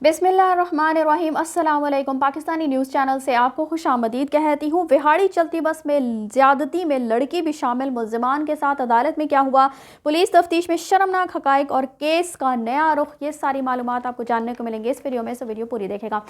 बिस्मिल्लाहिर्रहमानिर्रहीम। अस्सलाम वालेकुम। पाकिस्तानी न्यूज़ चैनल से आपको खुशामदीद कहती हूँ। विहाड़ी चलती बस में ज़्यादती में लड़की भी शामिल, मुल्ज़िमान के साथ अदालत में क्या हुआ, पुलिस तफ्तीश में शर्मनाक हक़ाइक़ और केस का नया रुख, ये सारी मालूमात आपको जानने को मिलेंगे इस वीडियो में। इस वीडियो पूरी देखेगा।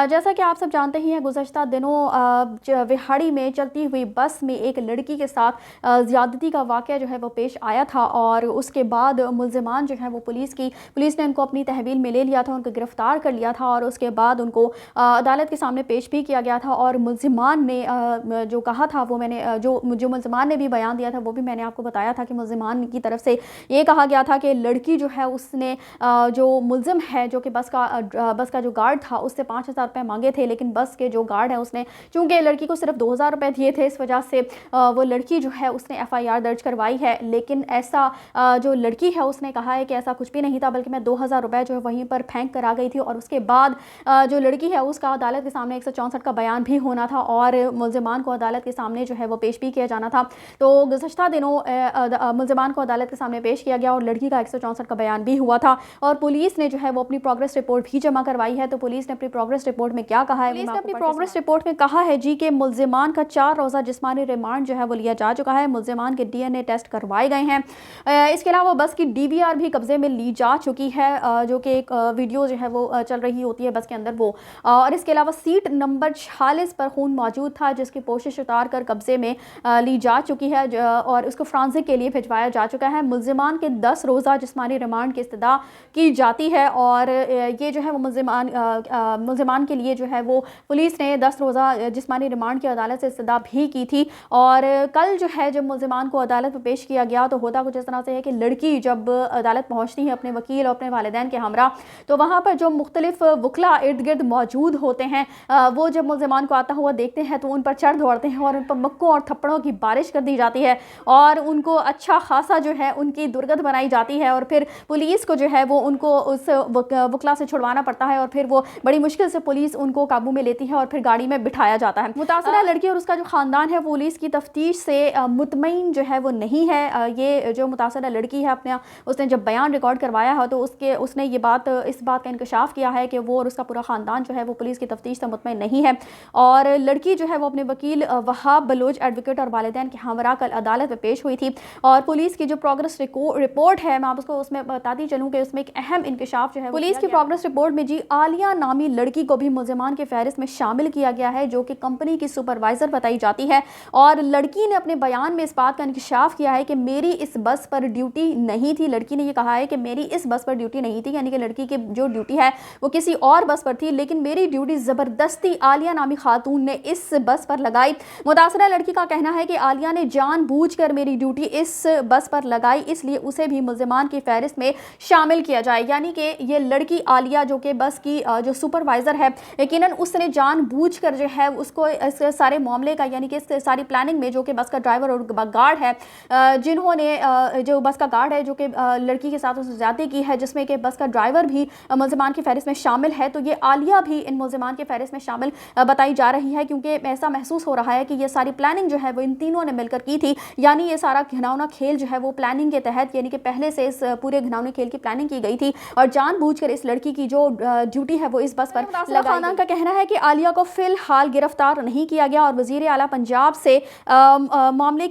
जैसा कि आप सब जानते ही हैं, गुज़श्ता दिनों विहाड़ी में चलती हुई बस में एक लड़की के साथ ज़्यादती का वाक़या जो है वो पेश आया था और उसके बाद मुल्ज़िमान जो है वो पुलिस ने उनको अपनी तहवील में ले लिया था, उनको गिरफ़्तार कर लिया था और उसके बाद उनको अदालत के सामने पेश भी किया गया था। और मुल्ज़िमान ने जो कहा था वो मैंने जो मुल्ज़िमान ने भी बयान दिया था वो भी मैंने आपको बताया था कि मुल्ज़िमान की तरफ से ये कहा गया था कि लड़की जो है उसने जो मुल्ज़िम है जो कि बस का जो गार्ड था उससे 5,000 रुपये मांगे थे, लेकिन बस के जो गार्ड है उसने चूँकि लड़की को सिर्फ 2,000 रुपये दिए थे, इस वजह से वो लड़की जो है उसने FIR दर्ज करवाई है। लेकिन ऐसा जो लड़की है उसने कहा है कि ऐसा कुछ भी नहीं था, बल्कि मैं 2,000 रुपये जो है वहीं पर फेंक कर आ गई थी। और उसके बाद जो लड़की है उसका अदालत के सामने 164 का बयान भी होना था और मुल्ज़िमान को अदालत के सामने जो है वो पेश भी किया जाना था। तो गुज़श्ता दिनों मुल्ज़िमान को अदालत के सामने पेश किया गया और लड़की का 164 का बयान भी हुआ था और पुलिस ने जो है वो अपनी प्रोग्रेस रिपोर्ट भी जमा करवाई है। तो पुलिस ने अपनी प्रोग्रेस रिपोर्ट में क्या कहा है, पुलिस ने अपनी प्रोग्रेस रिपोर्ट में कहा है जी कि मुल्ज़िमान का 4 रोज़ा जिस्मानी रिमांड जो है वो लिया जा चुका है। मुल्ज़िमान के DNA टेस्ट करवाए गए हैं। इसके अलावा बस की DVR भी कब्जे में ली जा चुकी है, जो कि एक वीडियो जो है वो चल रही होती है बस के अंदर वो। और इसके अलावा सीट नंबर 46 पर खून मौजूद था जिसकी पोशिश उतार कर कब्जे में ली जा चुकी है और उसको फ्रांसिक के लिए भिजवाया जा चुका है। मुल्ज़िमान के 10 रोज़ा जिस्मानी रिमांड की इस्तदा की जाती है और ये जो है वो मुल्ज़िमान के लिए जो है वो पुलिस ने 10 रोज़ा जिस्मानी रिमांड की अदालत से इस्तदा भी की थी। और कल जो है जब मुल्ज़िमान को अदालत में पेश किया गया तो होता कुछ इस तरह से है कि लड़की जब अदालत पहुँचती है अपने वकील और अपने वालिदैन के हमरा, तो वहाँ पर जो मुख्तलिफ वकला इर्द गिर्द मौजूद होते हैं वो जब मुल्ज़िमान को आता हुआ देखते हैं तो उन पर चढ़ दौड़ते हैं और उन पर मक्कों और थप्पड़ों की बारिश कर दी जाती है और उनको अच्छा खासा जो है उनकी दुर्गत बनाई जाती है। और फिर पुलिस को जो है वो उनको उस वकला से छुड़वाना पड़ता है और फिर वो बड़ी मुश्किल से पुलिस उनको काबू में लेती है और फिर गाड़ी में बिठाया जाता है। मुतासरा लड़की और उसका जो ख़ानदान है पुलिस की तफ्तीश से मुतमईन जो है वो नहीं है। ये जो मुतासरा लड़की है उसने जब बयान रिकॉर्ड करवाया है तो उसने इस बात का इंकशाफ किया है कि वो और उसका पूरा ख़ानदान जो है वो पुलिस की तफ्तीश से मुतमईन नहीं है। और लड़की जो है वो अपने वकील वहाब बलोच एडवोकेट और वालिदैन के हमरा कल अदालत में पेश हुई थी और पुलिस की जो प्रोग्रेस रिपोर्ट है मैं आपको उसमें बताती चलूँ कि उसमें एक अहम इंकशाफ जो है पुलिस की प्रोग्रेस रिपोर्ट में जी आलिया नामी लड़की को भी मुल्ज़िमान के फहरिस्त में शामिल किया गया है जो कि कंपनी की सुपरवाइज़र बताई जाती है। और लड़की ने अपने बयान में इस बात का इंकशाफ किया है कि मेरी इस बस पर ड्यूटी नहीं थी। लड़की ने ये कहा है कि मेरी इस बस पर ड्यूटी नहीं थी, यानी कि लड़की की जो ड्यूटी है वो किसी और बस पर थी, लेकिन मेरी ड्यूटी ज़बरदस्ती आलिया नामी खातून ने इस बस पर लगाई। मुतासरा लड़की का कहना है कि आलिया ने जानबूझकर मेरी ड्यूटी इस बस पर लगाई, इसलिए उसे भी मुल्ज़िमान की फहरिस्त में शामिल किया जाए। यानी कि ये लड़की आलिया जो कि बस की जो सुपरवाइज़र है, यकीनन उसने जानबूझकर जो है उसको इस सारे मामले का, यानी कि इस सारी प्लानिंग में जो कि बस का ड्राइवर और गार्ड है, जिन्होंने जो बस का गार्ड है जो कि लड़की के साथ उसने ज़्यादती की है, जिसमें कि बस का ड्राइवर भी मुल्ज़िमान की फहरिस्त में शामिल है, तो ये आलिया भी इन मुल्ज़िमान के फहरिस्त में शामिल बताई जा रही है क्योंकि ऐसा महसूस हो रहा है कि ये सारी प्लानिंग जो है वो इन तीनों ने मिलकर की थी। यानी ये सारा घिनौना खेल जो है वो प्लानिंग के तहत, यानी कि पहले से इस पूरे घिनौने खेल की प्लानिंग की गई थी और जानबूझकर इस लड़की की जो ड्यूटी है वो इस बस पर लगाना का कहना है कि आलिया को फिलहाल गिरफ्तार नहीं किया गया और वज़ीर आला पंजाब से मामले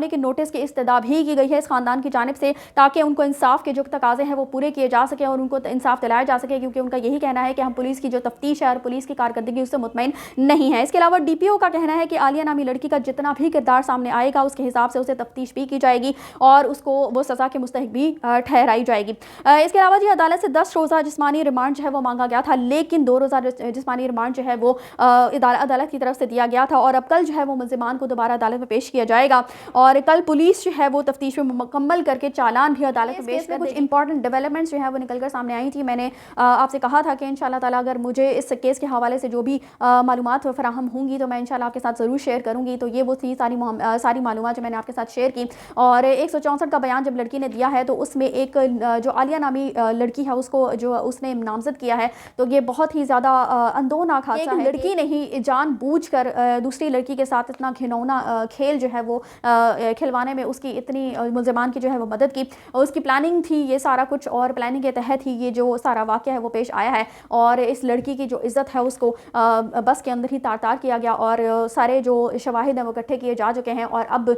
के नोटिस की इस्तदा भी की गई है इस खानदान की जानिब से, ताकि उनको इंसाफ के जो तकाजे हैं वो पूरे किए जा सके और उनको इंसाफ दिलाया जा सके, क्योंकि उनका यही कहना है कि हम पुलिस की जो तफ्तीश है और पुलिस की कारकर्दगी उससे मुतमईन नहीं है। इसके अलावा DPO का कहना है कि आलिया नामी लड़की का जितना भी किरदार सामने आएगा उसके हिसाब से उसे तफ्तीश भी की जाएगी और उसको वो सज़ा के मुस्तहिक भी ठहराई जाएगी। इसके अलावा जी अदालत से 10 रोज़ा जिस्मानी रिमांड जो है वो मांगा गया था, लेकिन 2 रोज़ा जिस्मानी रिमांड जो है वो अदालत की तरफ से दिया गया था और अब कल जो है वो मुल्ज़िमान को दोबारा अदालत में पेश किया जाएगा और कल पुलिस जो है वो तफ्तीश में मुकम्मल करके चालान भी अदालत में पेश कर कुछ इंपॉर्टेंट डेवलपमेंट्स जो है वो निकल कर सामने आई थी। मैंने आपसे कहा था कि इंशाल्लाह ताला अगर मुझे इस केस के हवाले से जो भी मालूमात फराहम होंगी तो मैं इंशाल्लाह आपके साथ ज़रूर शेयर करूँगी। तो ये वो थी सारी मालूमात जो मैंने आपके साथ शेयर की। और 164 का बयान जब लड़की ने दिया है तो उसमें एक जो आलिया नामी लड़की है उसको जो उसने नामजद किया है, तो ये बहुत ही ज़्यादा अंदोनाक हादसा है। लड़की ने ही जानबूझकर दूसरी लड़की के साथ इतना घिनौना खेल जो है वो खिलवाने में उसकी इतनी मुल्ज़िमान की जो है वो मदद की और उसकी प्लानिंग थी ये सारा कुछ, और प्लानिंग के तहत ही ये जो सारा वाक़या ہے وہ پیش آیا ہے اور اس لڑکی کی جو عزت ہے اس کو بس کے اندر ہی تار تار کیا گیا اور سارے جو شواہد ہیں وہ اکٹھے کیے جا چکے ہیں اور اب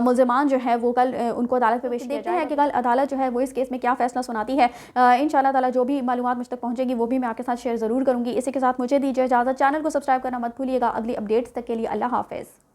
ملزمان جو ہے وہ کل ان کو عدالت میں پیش کیا جائے گا کہ کل عدالت جو ہے وہ اس کیس میں کیا فیصلہ سناتی ہے۔ انشاءاللہ تعالی جو بھی معلومات مجھ تک پہنچے گی وہ بھی میں آپ کے ساتھ شیئر ضرور کروں گی۔ اسی کے ساتھ مجھے دیجیے اجازت، چینل کو سبسکرائب کرنا مت بھولیے گا۔ اگلی اپڈیٹس تک کے لیے اللہ حافظ۔